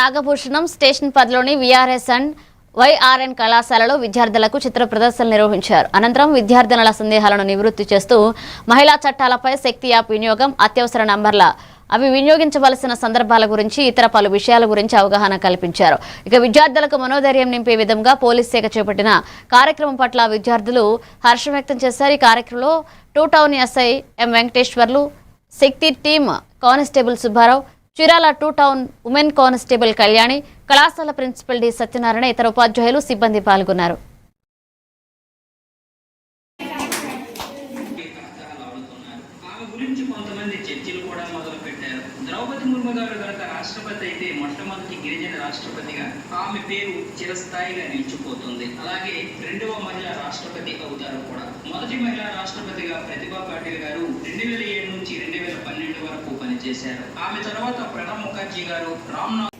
Nagabhushanam station పరిధిలోని VRS and YRN కళాశాలలో విద్యార్థులకు చిత్ర ప్రదర్శనలు నిర్వహించారు. అనంతరం విద్యార్థినుల సందేహాలను నివృత్తి చేస్తూ మహిళా చట్టాలపై శక్తి యాప్ వినియోగం, అత్యవసర నంబర్ల అవి వినియోగించవలసిన సందర్భాల గురించి ఇతర పలు విషయాల గురించి అవగాహన కల్పించారు. ఇక విద్యార్థులకు మనోధైర్యం నింపే విధంగా పోలీస్ శాఖ చేపట్టిన కార్యక్రమం పట్ల విద్యార్థులు హర్షం వ్యక్తం చేశారు. ఈ కార్యక్రమంలో 2 town SI M Venkateswarlu, Shakti team constable Subbarao, Chirala 2 town women constable Kalyani, కళాశాల ప్రిన్సిపల్ డి సత్యనారాయణ, ఇతర ఉపాధ్యాయులు, సిబ్బంది పాల్గొన్నారు. ద్రౌపది ముర్ము గారు కనుక రాష్ట్రపతి అయితే మొట్టమొదటి గిరిజన రాష్ట్రపతిగా ఆమె పేరు చిరస్థాయిగా నిలిచిపోతుంది. అలాగే 2వ మహిళా రాష్ట్రపతి అవుతారు కూడా. మొదటి మహిళా రాష్ట్రపతిగా ప్రతిభా పాటిల్ గారు 2007 నుంచి 2012 వరకు పనిచేశారు. ఆమె తర్వాత ప్రణబ్ ముఖర్జీ గారు, రామ్నాథ్